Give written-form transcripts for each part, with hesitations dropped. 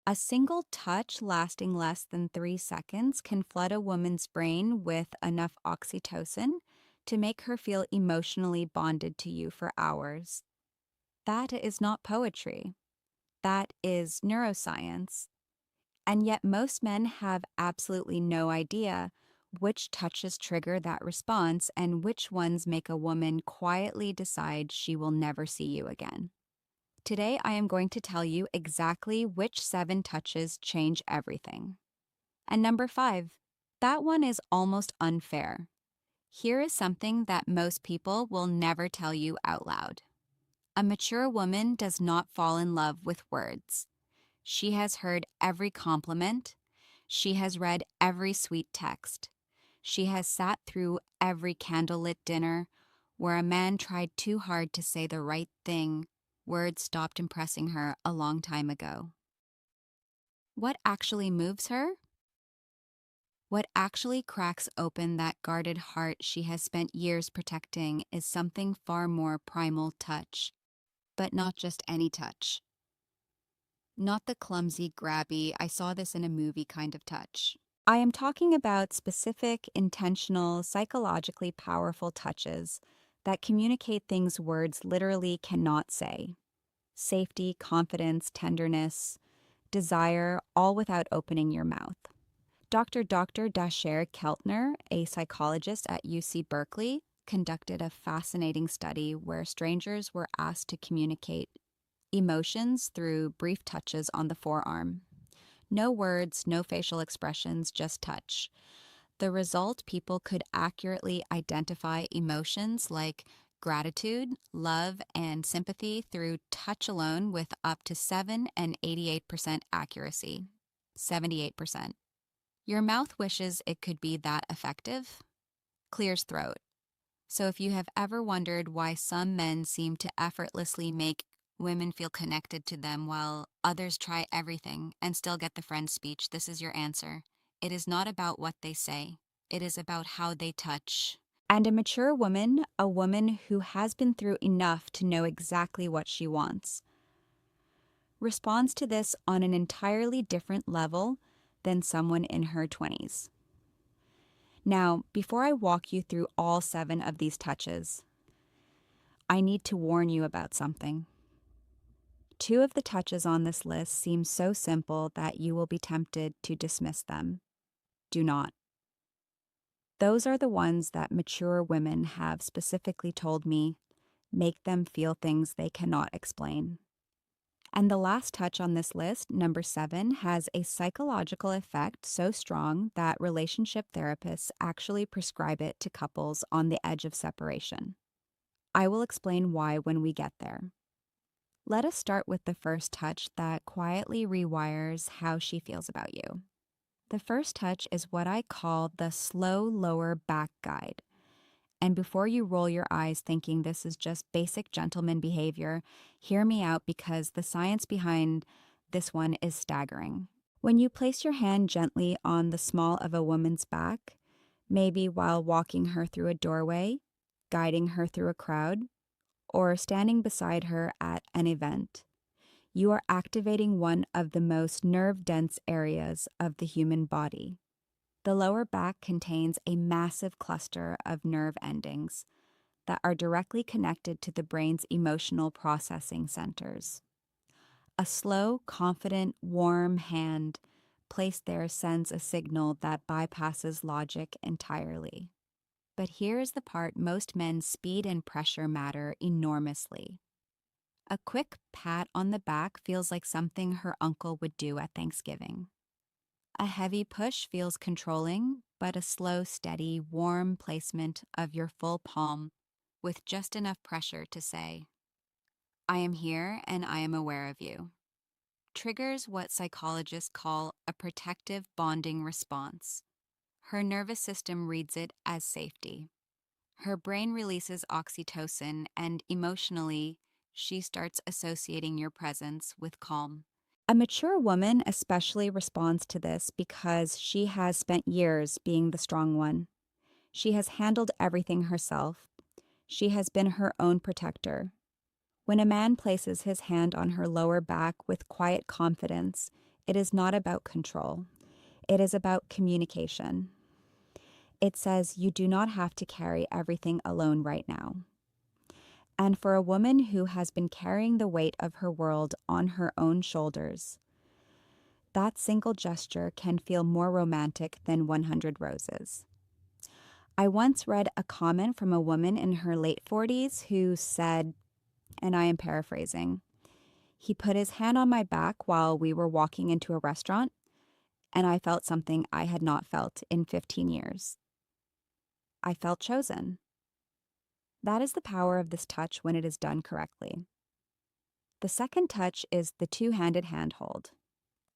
A single touch lasting less than 3 seconds can flood a woman's brain with enough oxytocin to make her feel emotionally bonded to you for hours. That is not poetry. That is neuroscience. And yet, most men have absolutely no idea which touches trigger that response and which ones make a woman quietly decide she will never see you again. Today, I am going to tell you exactly which 7 touches change everything. And number 5, that one is almost unfair. Here is something that most people will never tell you out loud. A mature woman does not fall in love with words. She has heard every compliment. She has read every sweet text. She has sat through every candlelit dinner where a man tried too hard to say the right thing. Words stopped impressing her a long time ago. What actually moves her? What actually cracks open that guarded heart she has spent years protecting is something far more primal touch, but not just any touch. Not the clumsy, grabby, I saw this in a movie kind of touch. I am talking about specific, intentional, psychologically powerful touches that communicate things words literally cannot say. Safety, confidence, tenderness, desire, all without opening your mouth. Dr. Dasher Keltner, a psychologist at UC Berkeley, conducted a fascinating study where strangers were asked to communicate emotions through brief touches on the forearm. No words, no facial expressions, just touch. The result, people could accurately identify emotions like gratitude, love, and sympathy through touch alone with up to 7 and 88% accuracy. 78%. Your mouth wishes it could be that effective. Clears throat. So if you have ever wondered why some men seem to effortlessly make women feel connected to them while others try everything and still get the friend speech, this is your answer. It is not about what they say. It is about how they touch. And a mature woman, a woman who has been through enough to know exactly what she wants, responds to this on an entirely different level than someone in her 20s. Now, before I walk you through all 7 of these touches, I need to warn you about something. 2 of the touches on this list seem so simple that you will be tempted to dismiss them. Do not. Those are the ones that mature women have specifically told me make them feel things they cannot explain. And the last touch on this list, number 7, has a psychological effect so strong that relationship therapists actually prescribe it to couples on the edge of separation. I will explain why when we get there. Let us start with the first touch that quietly rewires how she feels about you. The first touch is what I call the slow lower back guide. And before you roll your eyes thinking this is just basic gentleman behavior, hear me out because the science behind this one is staggering. When you place your hand gently on the small of a woman's back, maybe while walking her through a doorway, guiding her through a crowd, or standing beside her at an event, you are activating one of the most nerve-dense areas of the human body. The lower back contains a massive cluster of nerve endings that are directly connected to the brain's emotional processing centers. A slow, confident, warm hand placed there sends a signal that bypasses logic entirely. But here is the part most men's speed and pressure matter enormously. A quick pat on the back feels like something her uncle would do at Thanksgiving. A heavy push feels controlling, but a slow, steady, warm placement of your full palm with just enough pressure to say, I am here and I am aware of you, triggers what psychologists call a protective bonding response. Her nervous system reads it as safety. Her brain releases oxytocin, and emotionally, she starts associating your presence with calm. A mature woman especially responds to this because she has spent years being the strong one. She has handled everything herself. She has been her own protector. When a man places his hand on her lower back with quiet confidence, It is not about control. It is about communication. It says you do not have to carry everything alone right now. And for a woman who has been carrying the weight of her world on her own shoulders, that single gesture can feel more romantic than 100 roses. I once read a comment from a woman in her late 40s who said, and I am paraphrasing, "He put his hand on my back while we were walking into a restaurant, and I felt something I had not felt in 15 years. I felt chosen." That is the power of this touch when it is done correctly. The second touch is the two-handed handhold,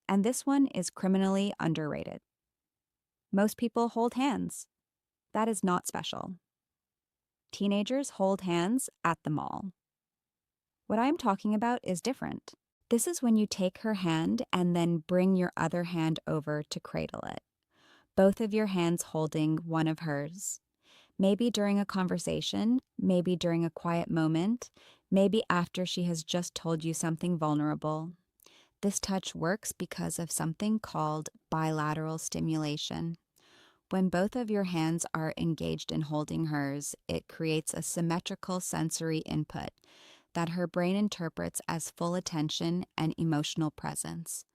and this one is criminally underrated. Most people hold hands. That is not special. Teenagers hold hands at the mall. What I am talking about is different. This is when you take her hand and then bring your other hand over to cradle it, both of your hands holding one of hers. Maybe during a conversation, maybe during a quiet moment, maybe after she has just told you something vulnerable. This touch works because of something called bilateral stimulation. When both of your hands are engaged in holding hers, it creates a symmetrical sensory input that her brain interprets as full attention and emotional presence.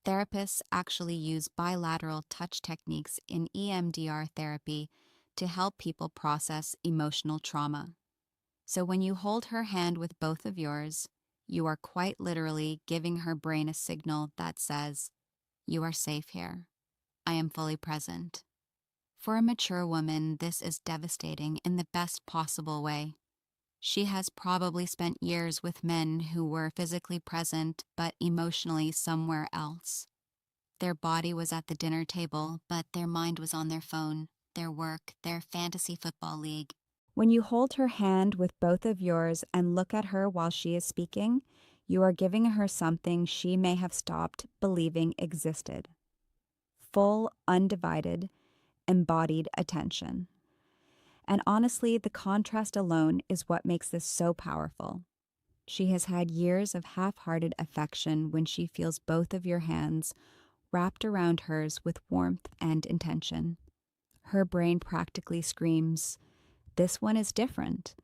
Therapists actually use bilateral touch techniques in EMDR therapy to help people process emotional trauma. So when you hold her hand with both of yours, you are quite literally giving her brain a signal that says, "You are safe here. I am fully present." For a mature woman, this is devastating in the best possible way. She has probably spent years with men who were physically present but emotionally somewhere else. Their body was at the dinner table, but their mind was on their phone, their work, their fantasy football league. When you hold her hand with both of yours and look at her while she is speaking, you are giving her something she may have stopped believing existed. Full, undivided, embodied attention. And honestly, the contrast alone is what makes this so powerful. She has had years of half-hearted affection when she feels both of your hands wrapped around hers with warmth and intention. Her brain practically screams, "This one is different."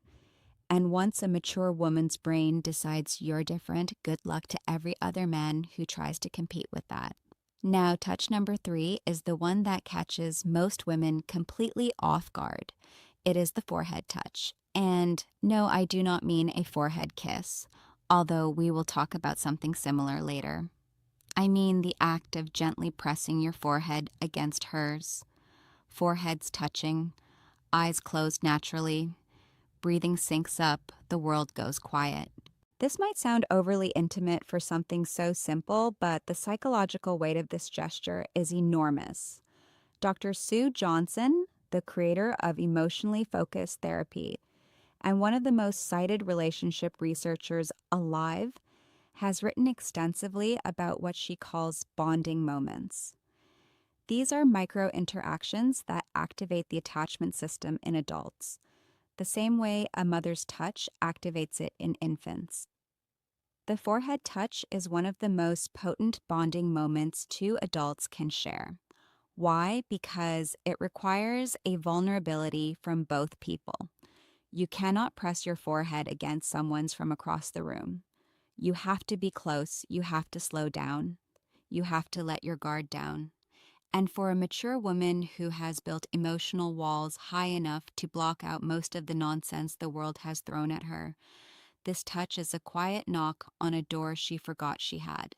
And once a mature woman's brain decides you're different, good luck to every other man who tries to compete with that. Now, touch number 3 is the one that catches most women completely off guard. It is the forehead touch. And no, I do not mean a forehead kiss, although we will talk about something similar later. I mean the act of gently pressing your forehead against hers. Foreheads touching, eyes closed naturally, breathing syncs up, the world goes quiet. This might sound overly intimate for something so simple, but the psychological weight of this gesture is enormous. Dr. Sue Johnson, the creator of emotionally focused therapy and one of the most cited relationship researchers alive, has written extensively about what she calls bonding moments. These are micro interactions that activate the attachment system in adults, the same way a mother's touch activates it in infants. The forehead touch is one of the most potent bonding moments two adults can share. Why? Because it requires a vulnerability from both people. You cannot press your forehead against someone's from across the room. You have to be close. You have to slow down. You have to let your guard down. And for a mature woman who has built emotional walls high enough to block out most of the nonsense the world has thrown at her, this touch is a quiet knock on a door she forgot she had.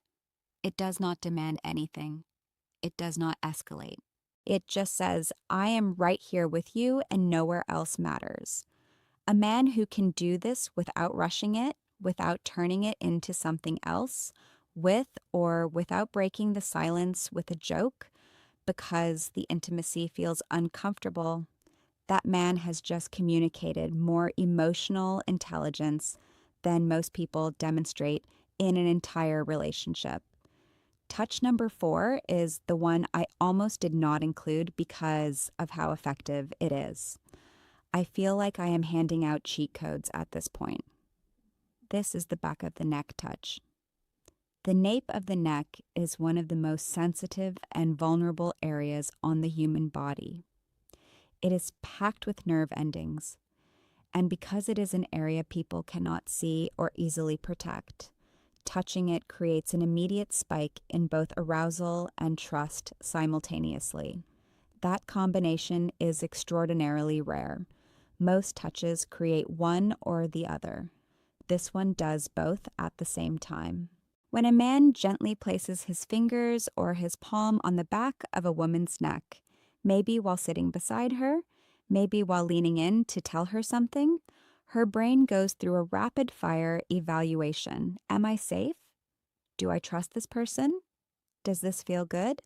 It does not demand anything. It does not escalate. It just says, "I am right here with you and nowhere else matters." A man who can do this without rushing it, without turning it into something else, with or without breaking the silence with a joke, because the intimacy feels uncomfortable, that man has just communicated more emotional intelligence than most people demonstrate in an entire relationship. Touch number 4 is the one I almost did not include because of how effective it is. I feel like I am handing out cheat codes at this point. This is the back of the neck touch. The nape of the neck is one of the most sensitive and vulnerable areas on the human body. It is packed with nerve endings, and because it is an area people cannot see or easily protect, touching it creates an immediate spike in both arousal and trust simultaneously. That combination is extraordinarily rare. Most touches create one or the other. This one does both at the same time. When a man gently places his fingers or his palm on the back of a woman's neck, maybe while sitting beside her, maybe while leaning in to tell her something, her brain goes through a rapid fire evaluation. Am I safe? Do I trust this person? Does this feel good?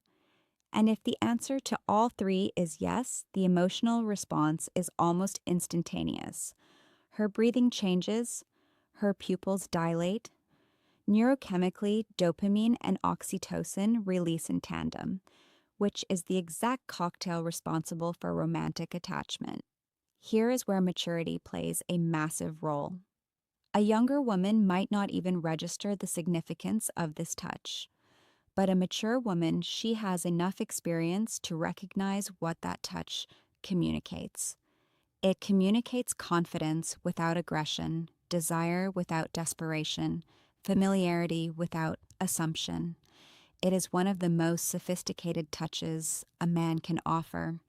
And if the answer to all three is yes, the emotional response is almost instantaneous. Her breathing changes, her pupils dilate. Neurochemically, dopamine and oxytocin release in tandem, which is the exact cocktail responsible for romantic attachment. Here is where maturity plays a massive role. A younger woman might not even register the significance of this touch. But a mature woman, she has enough experience to recognize what that touch communicates. It communicates confidence without aggression, desire without desperation, familiarity without assumption. It is one of the most sophisticated touches a man can offer,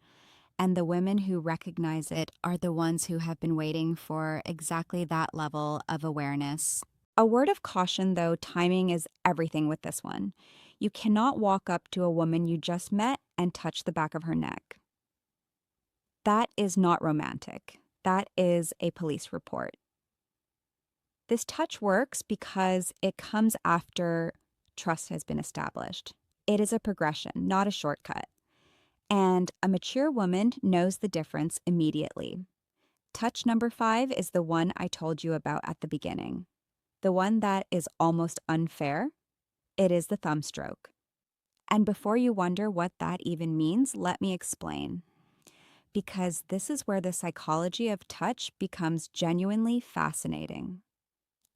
and the women who recognize it are the ones who have been waiting for exactly that level of awareness. A word of caution, though, timing is everything with this one. You cannot walk up to a woman you just met and touch the back of her neck. That is not romantic. That is a police report. This touch works because it comes after trust has been established. It is a progression, not a shortcut. And a mature woman knows the difference immediately. Touch number 5 is the one I told you about at the beginning. The one that is almost unfair. It is the thumb stroke. And before you wonder what that even means, let me explain. Because this is where the psychology of touch becomes genuinely fascinating.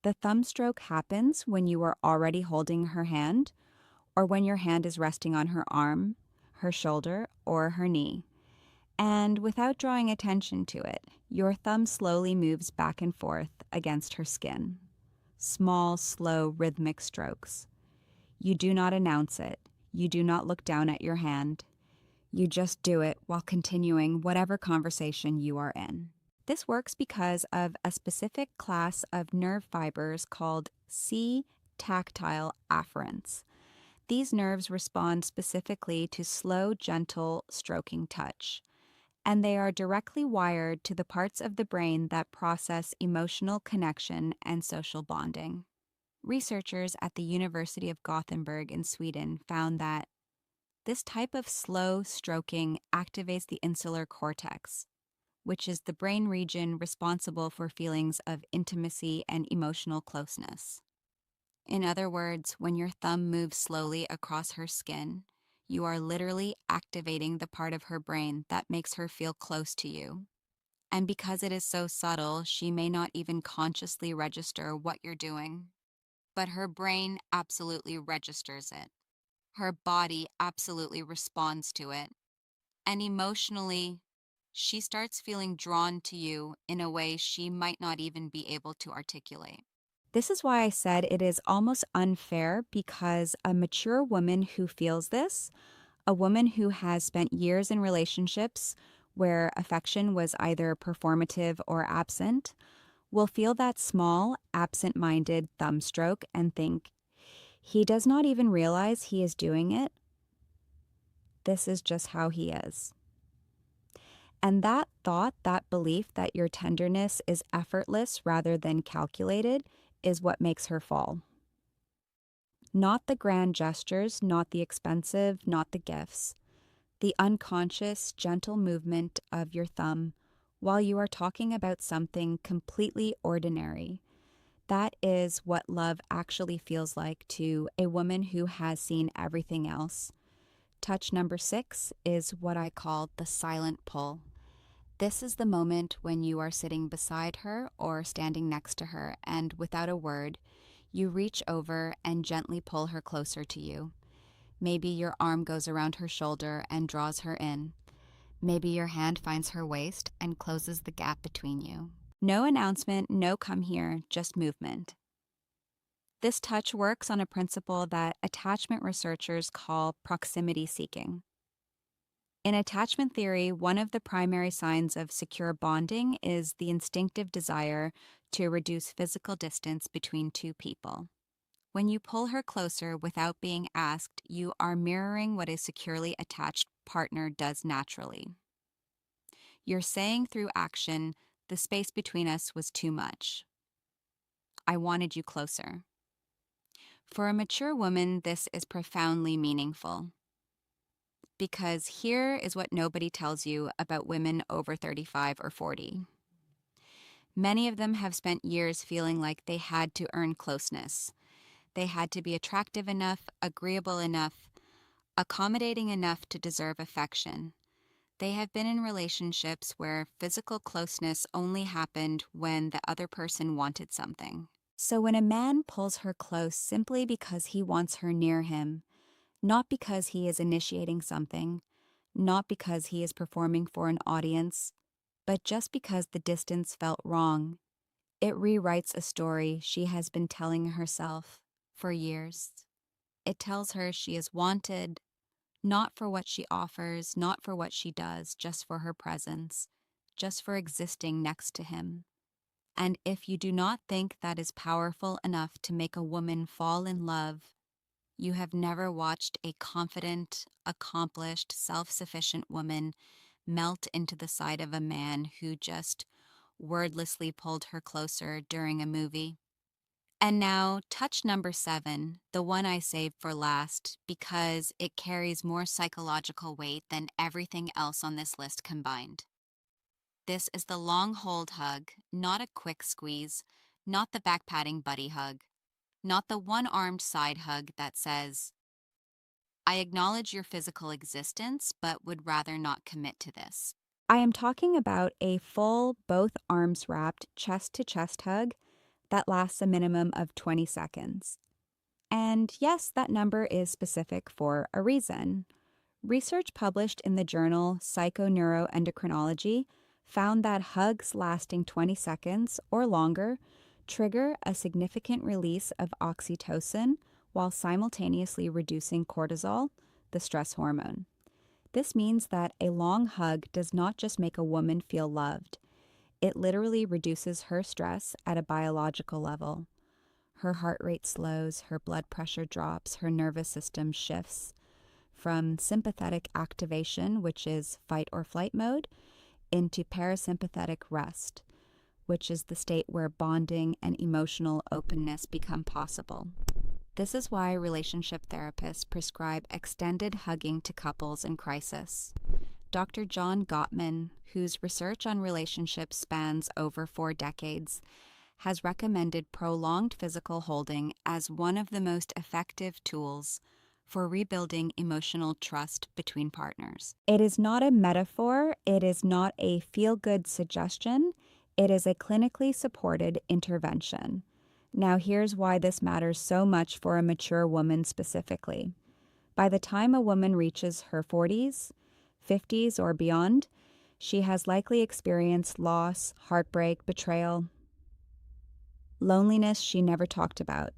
The thumb stroke happens when you are already holding her hand, or when your hand is resting on her arm, her shoulder, or her knee. And without drawing attention to it, your thumb slowly moves back and forth against her skin. Small, slow, rhythmic strokes. You do not announce it. You do not look down at your hand. You just do it while continuing whatever conversation you are in. This works because of a specific class of nerve fibers called C-tactile afferents. These nerves respond specifically to slow, gentle stroking touch, and they are directly wired to the parts of the brain that process emotional connection and social bonding. Researchers at the University of Gothenburg in Sweden found that this type of slow stroking activates the insular cortex, which is the brain region responsible for feelings of intimacy and emotional closeness. In other words, when your thumb moves slowly across her skin, you are literally activating the part of her brain that makes her feel close to you. And because it is so subtle, she may not even consciously register what you're doing. But her brain absolutely registers it. Her body absolutely responds to it. And emotionally, she starts feeling drawn to you in a way she might not even be able to articulate. This is why I said it is almost unfair, because a mature woman who feels this, a woman who has spent years in relationships where affection was either performative or absent, will feel that small, absent-minded thumb stroke and think, he does not even realize he is doing it. This is just how he is. And that thought, that belief that your tenderness is effortless rather than calculated, is what makes her fall. Not the grand gestures, not the expensive, not the gifts. The unconscious, gentle movement of your thumb while you are talking about something completely ordinary. That is what love actually feels like to a woman who has seen everything else. Touch number 6 is what I call the silent pull. This is the moment when you are sitting beside her or standing next to her, and without a word, You reach over and gently pull her closer to you. Maybe your arm goes around her shoulder and draws her in. Maybe your hand finds her waist and closes the gap between you. No announcement, no come here, just movement. This touch works on a principle that attachment researchers call proximity seeking. In attachment theory, one of the primary signs of secure bonding is the instinctive desire to reduce physical distance between two people. When you pull her closer without being asked, you are mirroring what a securely attached partner does naturally. You're saying through action, the space between us was too much. I wanted you closer. For a mature woman, this is profoundly meaningful. Because here is what nobody tells you about women over 35 or 40. Many of them have spent years feeling like they had to earn closeness. They had to be attractive enough, agreeable enough, accommodating enough to deserve affection. They have been in relationships where physical closeness only happened when the other person wanted something. So when a man pulls her close simply because he wants her near him, not because he is initiating something, not because he is performing for an audience, but just because the distance felt wrong, it rewrites a story she has been telling herself for years. It tells her she is wanted, not for what she offers, not for what she does, just for her presence, just for existing next to him. And if you do not think that is powerful enough to make a woman fall in love, you have never watched a confident, accomplished, self-sufficient woman melt into the side of a man who just wordlessly pulled her closer during a movie. And now, touch number 7, the one I saved for last because it carries more psychological weight than everything else on this list combined. This is the long hold hug, not a quick squeeze, not the back patting buddy hug, not the one-armed side hug that says, I acknowledge your physical existence, but would rather not commit to this. I am talking about a full, both arms wrapped, chest-to-chest hug that lasts a minimum of 20 seconds. And yes, that number is specific for a reason. Research published in the journal Psychoneuroendocrinology found that hugs lasting 20 seconds or longer trigger a significant release of oxytocin while simultaneously reducing cortisol, the stress hormone. This means that a long hug does not just make a woman feel loved, it literally reduces her stress at a biological level. Her heart rate slows, her blood pressure drops, her nervous system shifts from sympathetic activation, which is fight or flight mode, into parasympathetic rest, which is the state where bonding and emotional openness become possible. This is why relationship therapists prescribe extended hugging to couples in crisis. Dr. John Gottman, whose research on relationships spans over 4 decades, has recommended prolonged physical holding as one of the most effective tools for rebuilding emotional trust between partners. It is not a metaphor, it is not a feel-good suggestion, it is a clinically supported intervention. Now here's why this matters so much for a mature woman specifically. By the time a woman reaches her 40s, 50s, or beyond, she has likely experienced loss, heartbreak, betrayal, loneliness she never talked about.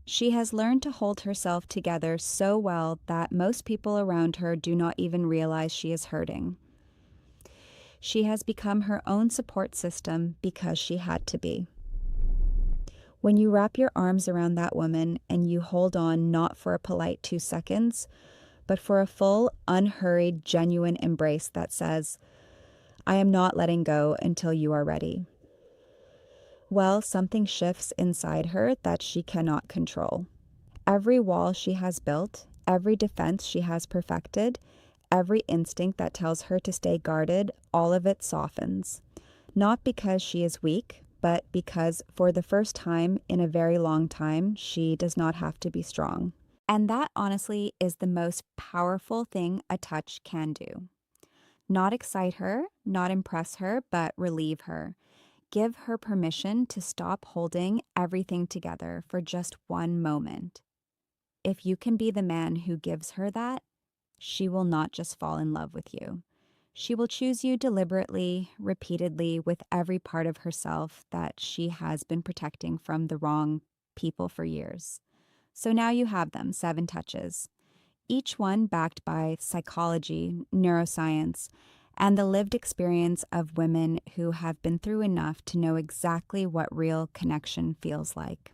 She has learned to hold herself together so well that most people around her do not even realize she is hurting. She has become her own support system because she had to be. When you wrap your arms around that woman and you hold on not for a polite 2 seconds, but for a full, unhurried, genuine embrace that says, I am not letting go until you are ready. Well, something shifts inside her that she cannot control. Every wall she has built, every defense she has perfected, every instinct that tells her to stay guarded, all of it softens. Not because she is weak, but because for the first time in a very long time, she does not have to be strong. And that honestly is the most powerful thing a touch can do. Not excite her, not impress her, but relieve her. Give her permission to stop holding everything together for just one moment. If you can be the man who gives her that, she will not just fall in love with you. She will choose you deliberately, repeatedly, with every part of herself that she has been protecting from the wrong people for years. So now you have them, 7 touches, each one backed by psychology, neuroscience, and the lived experience of women who have been through enough to know exactly what real connection feels like.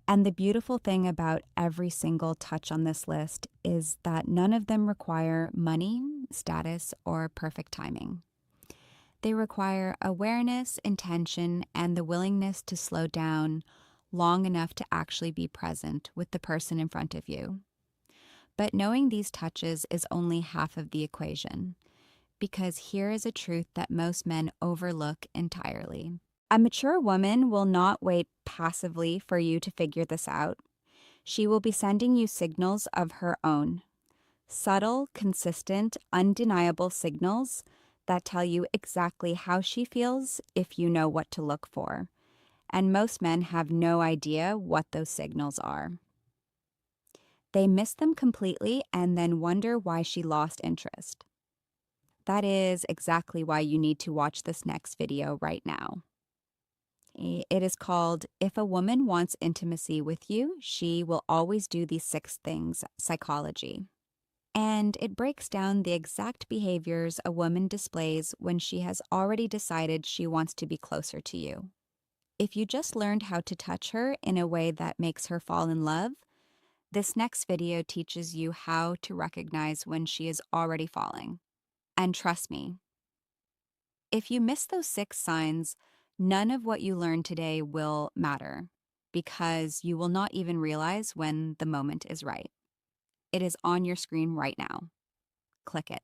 And the beautiful thing about every single touch on this list is that none of them require money, status, or perfect timing. They require awareness, intention, and the willingness to slow down long enough to actually be present with the person in front of you. But knowing these touches is only half of the equation, because here is a truth that most men overlook entirely. A mature woman will not wait passively for you to figure this out. She will be sending you signals of her own. Subtle, consistent, undeniable signals that tell you exactly how she feels if you know what to look for. And most men have no idea what those signals are. They miss them completely and then wonder why she lost interest. That is exactly why you need to watch this next video right now. It is called If a Woman Wants Intimacy with You, She Will Always Do These 6 Things, Psychology. And it breaks down the exact behaviors a woman displays when she has already decided she wants to be closer to you. If you just learned how to touch her in a way that makes her fall in love, this next video teaches you how to recognize when she is already falling. And trust me, if you miss those 6 signs, none of what you learned today will matter because you will not even realize when the moment is right. It is on your screen right now. Click it.